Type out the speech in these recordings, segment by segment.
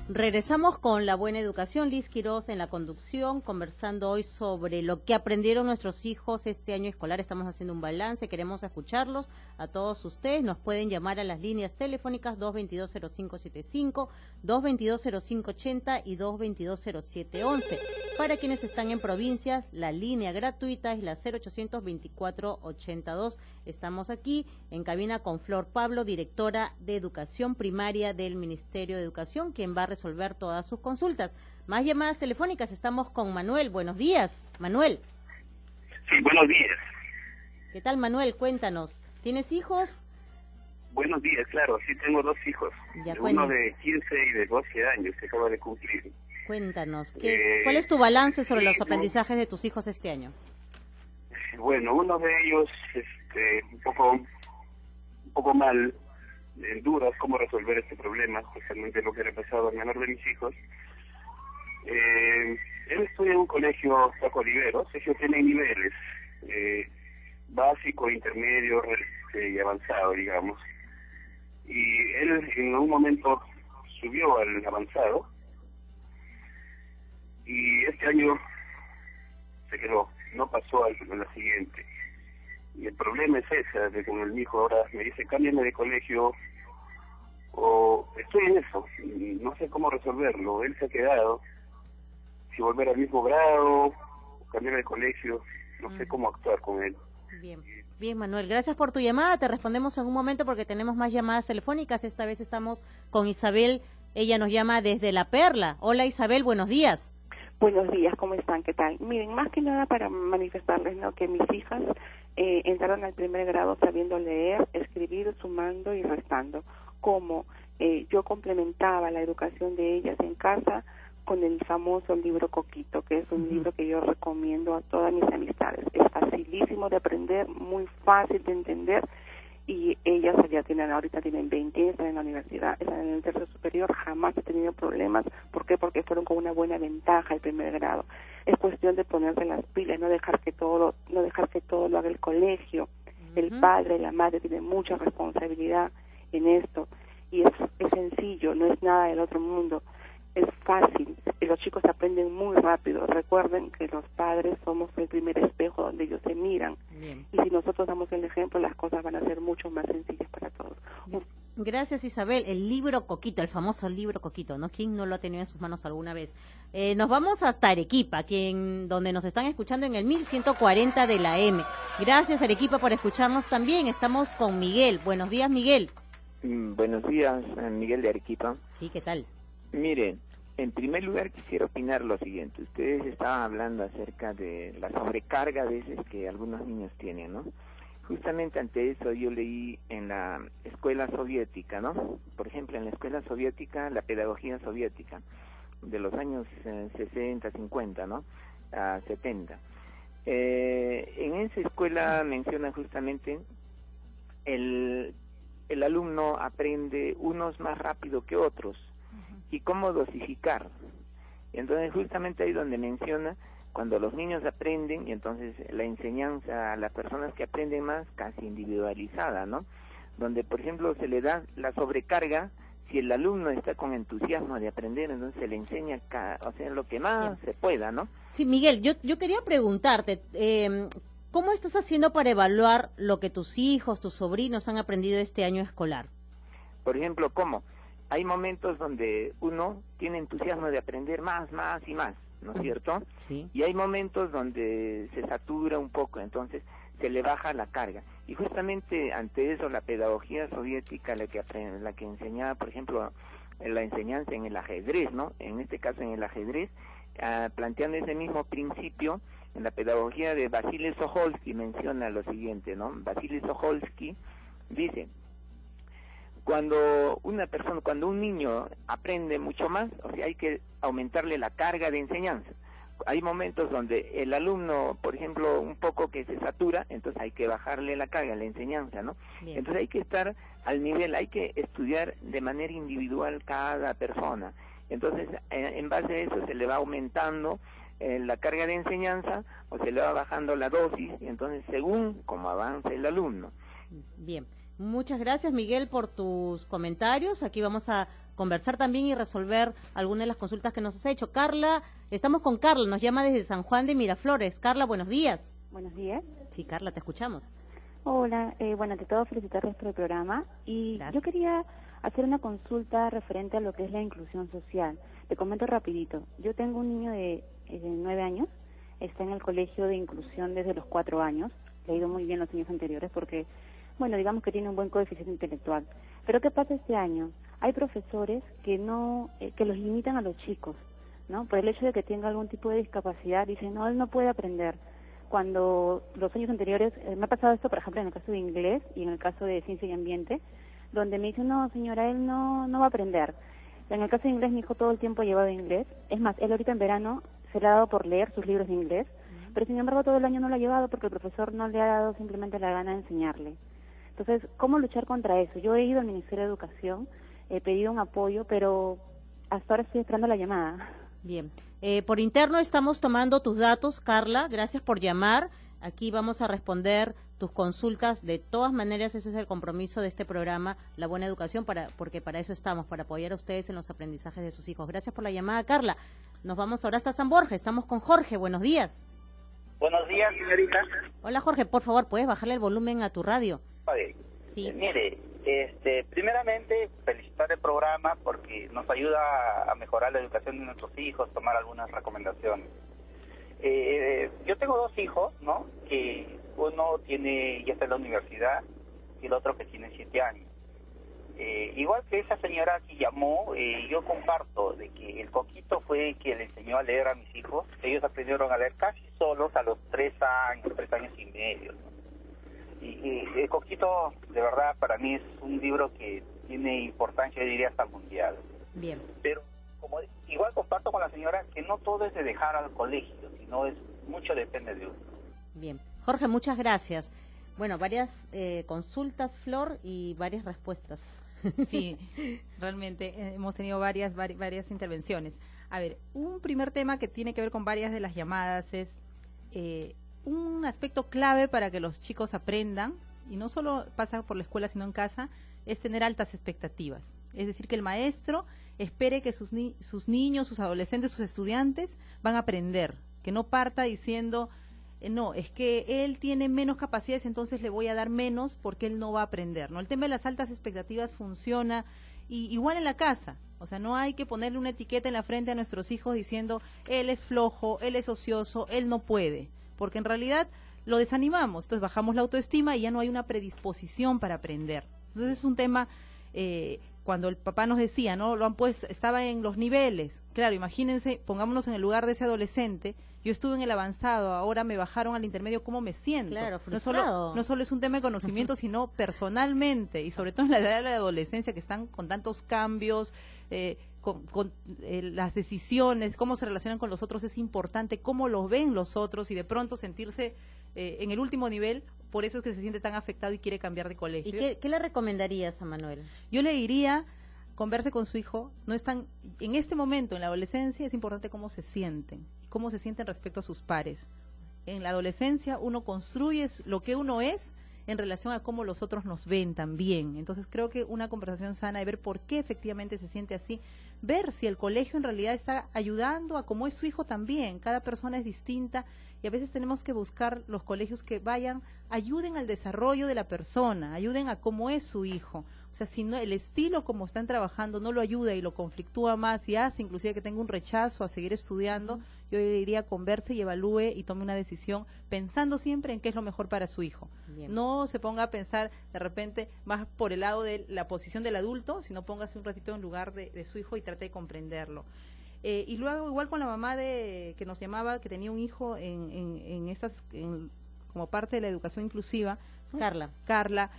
Regresamos con La Buena Educación, Liz Quiroz en la conducción, conversando hoy sobre lo que aprendieron nuestros hijos este año escolar. Estamos haciendo un balance, queremos escucharlos a todos ustedes. Nos pueden llamar a las líneas telefónicas 222-0575, 222-0580 y 222-0711. Para quienes están en provincias, la línea gratuita es la 0800-2482. Estamos aquí en cabina con Flor Pablo, directora de Educación Primaria del Ministerio de Educación, quien va a resolver todas sus consultas. Más llamadas telefónicas, estamos con Manuel. Buenos días, Manuel. Sí, buenos días. ¿Qué tal, Manuel? Cuéntanos. ¿Tienes hijos? Buenos días, claro, sí tengo dos hijos. Uno de 15 y de 12 años, que acaba de cumplir. Cuéntanos, ¿cuál es tu balance sobre los aprendizajes de tus hijos este año? Bueno, uno de ellos, un poco mal, en dudas cómo resolver este problema, justamente lo que le ha pasado al menor de mis hijos. Él estudia en un colegio Paco Oliveros. Ellos tienen niveles, básico, intermedio y avanzado, digamos. Y él en un momento subió al avanzado y este año se quedó, no pasó a la siguiente. Y el problema es ese, de que mi hijo ahora me dice, cámbiame de colegio, o estoy en eso, y no sé cómo resolverlo. Él se ha quedado, si volver al mismo grado, o cambiar de colegio, no sé cómo actuar con él. Bien, Manuel, gracias por tu llamada, te respondemos en un momento porque tenemos más llamadas telefónicas. Esta vez estamos con Isabel, ella nos llama desde La Perla. Hola Isabel, buenos días. Buenos días, ¿cómo están? ¿Qué tal? Miren, más que nada para manifestarles, ¿no?, que mis hijas entraron al primer grado sabiendo leer, escribir, sumando y restando. Como yo complementaba la educación de ellas en casa con el famoso libro Coquito, que es un libro que yo recomiendo a todas mis amistades. Es facilísimo de aprender, muy fácil de entender, y ellas ahorita tienen 20, están en la universidad, están en el tercer superior, jamás he tenido problemas. ¿Por qué? Porque fueron con una buena ventaja el primer grado. Es cuestión de ponerse las pilas, no dejar que todo lo haga el colegio. El padre, la madre tienen mucha responsabilidad en esto, y es sencillo, no es nada del otro mundo. Es fácil, los chicos aprenden muy rápido. Recuerden que los padres somos el primer espejo donde ellos se miran. Bien. Y si nosotros damos el ejemplo, las cosas van a ser mucho más sencillas para todos. Gracias, Isabel. El libro Coquito, el famoso libro Coquito, ¿no? ¿Quién no lo ha tenido en sus manos alguna vez? Nos vamos hasta Arequipa, donde nos están escuchando en el 1140 de la M. Gracias, Arequipa, por escucharnos también. Estamos con Miguel. Buenos días, Miguel. Buenos días, Miguel de Arequipa. Sí, ¿qué tal? Miren, en primer lugar quisiera opinar lo siguiente. Ustedes estaban hablando acerca de la sobrecarga a veces que algunos niños tienen, ¿no? Justamente ante eso yo leí en la escuela soviética, ¿no? Por ejemplo, en la escuela soviética, la pedagogía soviética de los años 60, 50, ¿no? A 70. En esa escuela menciona justamente el alumno aprende unos más rápido que otros, y cómo dosificar. Y entonces justamente ahí donde menciona cuando los niños aprenden, y entonces la enseñanza a las personas que aprenden más, casi individualizada, ¿no? Donde, por ejemplo, se le da la sobrecarga. Si el alumno está con entusiasmo de aprender, entonces se le enseña lo que más se pueda, ¿no? Sí, Miguel, yo quería preguntarte, ¿cómo estás haciendo para evaluar lo que tus hijos, tus sobrinos han aprendido este año escolar? Por ejemplo, ¿cómo? Hay momentos donde uno tiene entusiasmo de aprender más y más, ¿no es cierto? Sí. Y hay momentos donde se satura un poco, entonces se le baja la carga. Y justamente ante eso la pedagogía soviética, la que enseñaba, por ejemplo, la enseñanza en el ajedrez, ¿no? En este caso en el ajedrez, planteando ese mismo principio, en la pedagogía de Vasily Sokolsky menciona lo siguiente, ¿no? Vasily Sokolsky dice: cuando un niño aprende mucho más, o sea, hay que aumentarle la carga de enseñanza. Hay momentos donde el alumno, por ejemplo, un poco que se satura, entonces hay que bajarle la carga, la enseñanza, ¿no? Bien. Entonces hay que estar al nivel, hay que estudiar de manera individual cada persona. Entonces, en base a eso se le va aumentando la carga de enseñanza, o se le va bajando la dosis, y entonces según cómo avanza el alumno. Bien. Muchas gracias, Miguel, por tus comentarios. Aquí vamos a conversar también y resolver algunas de las consultas que nos has hecho. Carla, estamos con Carla, nos llama desde San Juan de Miraflores. Carla, buenos días. Buenos días. Sí, Carla, te escuchamos. Hola, bueno, ante todo felicitarles por el programa y Gracias. yo quería hacer una consulta referente a lo que es la inclusión social. Te comento rapidito. Yo tengo un niño de 9 años, está en el colegio de inclusión desde los 4 años, le ha ido muy bien los años anteriores porque, bueno, digamos que tiene un buen coeficiente intelectual. Pero ¿qué pasa este año? Hay profesores que no, que los limitan a los chicos, ¿no? Por el hecho de que tenga algún tipo de discapacidad, dicen, no, él no puede aprender. Cuando los años anteriores, me ha pasado esto, por ejemplo, en el caso de inglés y en el caso de ciencia y ambiente, donde me dicen, no, señora, él no va a aprender. En el caso de inglés, mi hijo todo el tiempo ha llevado inglés. Es más, él ahorita en verano se le ha dado por leer sus libros de inglés, pero sin embargo todo el año no lo ha llevado porque el profesor no le ha dado simplemente la gana de enseñarle. Entonces, ¿cómo luchar contra eso? Yo he ido al Ministerio de Educación, he pedido un apoyo, pero hasta ahora estoy esperando la llamada. Bien. Por interno estamos tomando tus datos, Carla. Gracias por llamar. Aquí vamos a responder tus consultas. De todas maneras, ese es el compromiso de este programa, La Buena Educación, porque para eso estamos, para apoyar a ustedes en los aprendizajes de sus hijos. Gracias por la llamada, Carla. Nos vamos ahora hasta San Borja. Estamos con Jorge. Buenos días. Buenos días, señorita. Hola, Jorge. Por favor, ¿puedes bajarle el volumen a tu radio? Vale. Sí. Mire, primeramente felicitar el programa porque nos ayuda a mejorar la educación de nuestros hijos, tomar algunas recomendaciones. Yo tengo 2 hijos, ¿no? Que uno ya está en la universidad y el otro que tiene 7 años. Igual que esa señora que llamó, yo comparto de que el Coquito fue que le enseñó a leer a mis hijos. Ellos aprendieron a leer casi solos a los 3 años y medio, ¿no? Y el Coquito, de verdad, para mí es un libro que tiene importancia, yo diría, hasta mundial. Bien. Pero igual comparto con la señora que no todo es de dejar al colegio, sino mucho depende de uno. Bien. Jorge, muchas gracias. Bueno, varias consultas, Flor, y varias respuestas. Sí, realmente hemos tenido varias intervenciones. A ver, un primer tema que tiene que ver con varias de las llamadas es un aspecto clave para que los chicos aprendan, y no solo pasa por la escuela sino en casa, es tener altas expectativas. Es decir, que el maestro espere que sus niños, sus adolescentes, sus estudiantes van a aprender, que no parta diciendo, no, es que él tiene menos capacidades, entonces le voy a dar menos porque él no va a aprender, ¿no? El tema de las altas expectativas funciona igual en la casa. O sea, no hay que ponerle una etiqueta en la frente a nuestros hijos diciendo, él es flojo, él es ocioso, él no puede, porque en realidad lo desanimamos, entonces bajamos la autoestima y ya no hay una predisposición para aprender. Entonces es un tema, cuando el papá nos decía, ¿no? Lo han puesto, estaba en los niveles. Claro, imagínense, pongámonos en el lugar de ese adolescente. Yo estuve en el avanzado, ahora me bajaron al intermedio, ¿cómo me siento? Claro, frustrado. No solo es un tema de conocimiento, sino personalmente, y sobre todo en la edad de la adolescencia, que están con tantos cambios, las decisiones, cómo se relacionan con los otros, es importante, cómo los ven los otros, y de pronto sentirse en el último nivel. Por eso es que se siente tan afectado y quiere cambiar de colegio. ¿Y qué le recomendarías a Manuel? Yo le diría, converse con su hijo. No están, en este momento, en la adolescencia, es importante cómo se sienten respecto a sus pares. En la adolescencia uno construye lo que uno es en relación a cómo los otros nos ven también. Entonces creo que una conversación sana de ver por qué efectivamente se siente así, ver si el colegio en realidad está ayudando a cómo es su hijo también. Cada persona es distinta y a veces tenemos que buscar los colegios que ayuden al desarrollo de la persona, ayuden a cómo es su hijo. O sea, si no, el estilo como están trabajando no lo ayuda y lo conflictúa más y hace inclusive que tenga un rechazo a seguir estudiando, yo diría converse y evalúe y tome una decisión pensando siempre en qué es lo mejor para su hijo. Bien. No se ponga a pensar de repente más por el lado de la posición del adulto, sino póngase un ratito en lugar de su hijo y trate de comprenderlo. Y luego igual con la mamá que nos llamaba, que tenía un hijo como parte de la educación inclusiva, ¿no? Carla,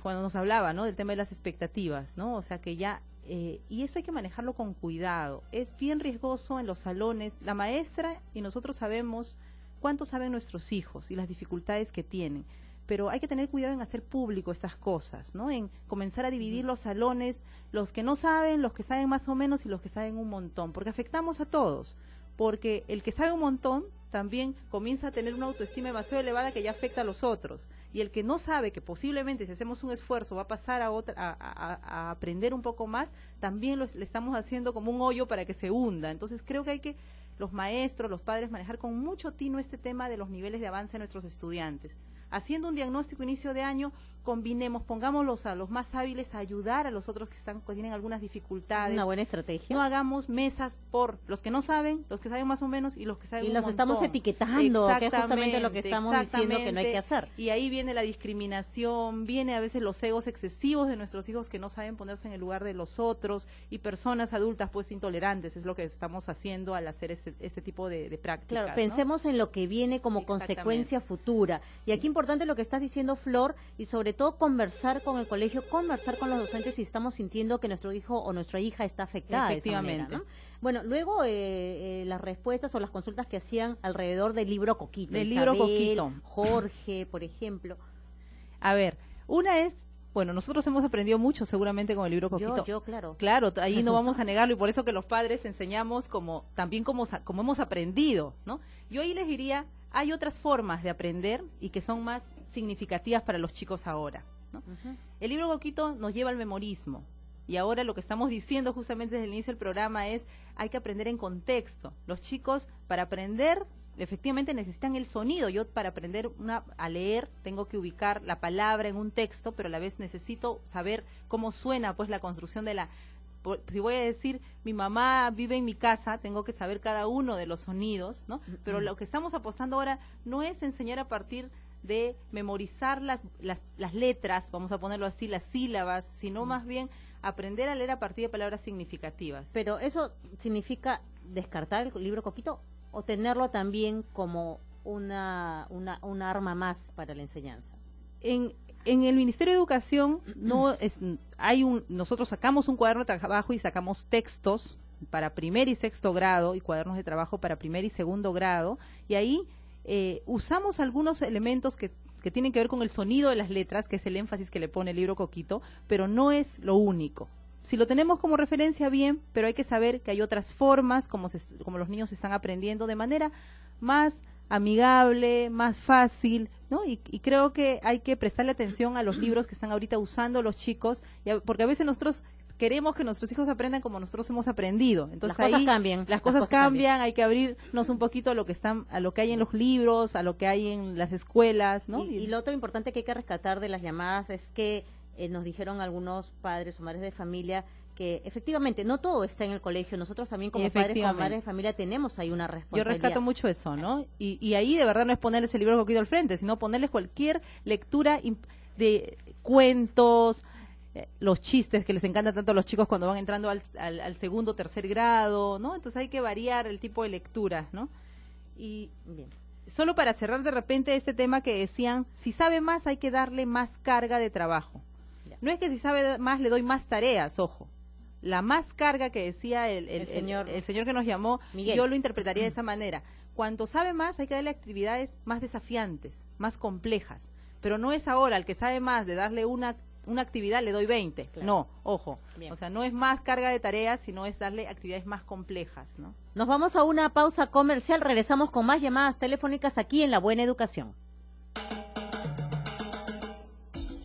cuando nos hablaba, ¿no?, del tema de las expectativas, ¿no? O sea que ya, y eso hay que manejarlo con cuidado. Es bien riesgoso en los salones. La maestra y nosotros sabemos cuánto saben nuestros hijos y las dificultades que tienen, pero hay que tener cuidado en hacer público estas cosas, ¿no? En comenzar a dividir los salones, los que no saben, los que saben más o menos y los que saben un montón, porque afectamos a todos. porque el que sabe un montón también comienza a tener una autoestima demasiado elevada que ya afecta a los otros, y el que no sabe que posiblemente si hacemos un esfuerzo va a pasar a aprender un poco más, también le estamos haciendo como un hoyo para que se hunda. Entonces creo que hay que los maestros, los padres, manejar con mucho tino este tema de los niveles de avance de nuestros estudiantes. Haciendo un diagnóstico inicio de año, combinemos, pongámoslos a los más hábiles a ayudar a los otros que tienen algunas dificultades. Una buena estrategia. No hagamos mesas por los que no saben, los que saben más o menos y los que saben un montón. Y los estamos etiquetando, que es justamente lo que estamos diciendo que no hay que hacer. Y ahí viene la discriminación, viene a veces los egos excesivos de nuestros hijos que no saben ponerse en el lugar de los otros, y personas adultas pues intolerantes, es lo que estamos haciendo al hacer este tipo de prácticas. Claro, pensemos, ¿no?, en lo que viene como consecuencia futura. Y aquí importante lo que estás diciendo, Flor, y sobre todo conversar con el colegio, conversar con los docentes si estamos sintiendo que nuestro hijo o nuestra hija está afectada. Efectivamente. De esa manera, ¿no? Bueno, luego las respuestas o las consultas que hacían alrededor del libro Coquito. Del Isabel, libro Coquito. Jorge, por ejemplo. A ver, una es, bueno, nosotros hemos aprendido mucho seguramente con el libro Coquito. Yo, claro. Claro, ahí no vamos a negarlo, y por eso que los padres enseñamos como hemos aprendido, ¿no? Yo ahí les diría, hay otras formas de aprender y que son más significativas para los chicos ahora, ¿no? El libro Coquito nos lleva al memorismo, y ahora lo que estamos diciendo justamente desde el inicio del programa es, hay que aprender en contexto. Los chicos, para aprender, efectivamente necesitan el sonido. Yo para aprender a leer tengo que ubicar la palabra en un texto, pero a la vez necesito saber cómo suena pues la construcción de si voy a decir mi mamá vive en mi casa, tengo que saber cada uno de los sonidos, ¿no? Pero lo que estamos apostando ahora no es enseñar a partir de memorizar las letras, vamos a ponerlo así, las sílabas, sino más bien aprender a leer a partir de palabras significativas. Pero eso significa descartar el libro Coquito o tenerlo también como una arma más para la enseñanza. En el Ministerio de Educación nosotros sacamos un cuaderno de trabajo y sacamos textos para primer y sexto grado y cuadernos de trabajo para primer y segundo grado, y ahí usamos algunos elementos que tienen que ver con el sonido de las letras, que es el énfasis que le pone el libro Coquito, pero no es lo único. Si lo tenemos como referencia, bien, pero hay que saber que hay otras formas como los niños están aprendiendo de manera más amigable, más fácil, ¿no? Y creo que hay que prestarle atención a los libros que están ahorita usando los chicos, porque a veces nosotros queremos que nuestros hijos aprendan como nosotros hemos aprendido. Entonces las cosas cambian. Las cosas cambian, hay que abrirnos un poquito a lo que hay en los libros, a lo que hay en las escuelas, ¿no? Y lo otro importante que hay que rescatar de las llamadas es que nos dijeron algunos padres o madres de familia que efectivamente no todo está en el colegio. Nosotros también como padres, como madres de familia tenemos ahí una responsabilidad. Yo rescato mucho eso, ¿no? Y ahí de verdad no es ponerles el libro Coquito al frente, sino ponerles cualquier lectura de cuentos, los chistes que les encantan tanto a los chicos cuando van entrando al segundo o tercer grado, ¿no? Entonces hay que variar el tipo de lectura, ¿no? Y bien, solo para cerrar de repente este tema que decían, si sabe más hay que darle más carga de trabajo. No es que si sabe más le doy más tareas, ojo. La más carga que decía el señor que nos llamó, Miguel, yo lo interpretaría de esta manera. Cuanto sabe más, hay que darle actividades más desafiantes, más complejas. Pero no es ahora, al que sabe más, de darle una actividad, le doy 20. Claro. No, ojo. Bien. O sea, no es más carga de tareas, sino es darle actividades más complejas, ¿no? Nos vamos a una pausa comercial, regresamos con más llamadas telefónicas aquí en La Buena Educación.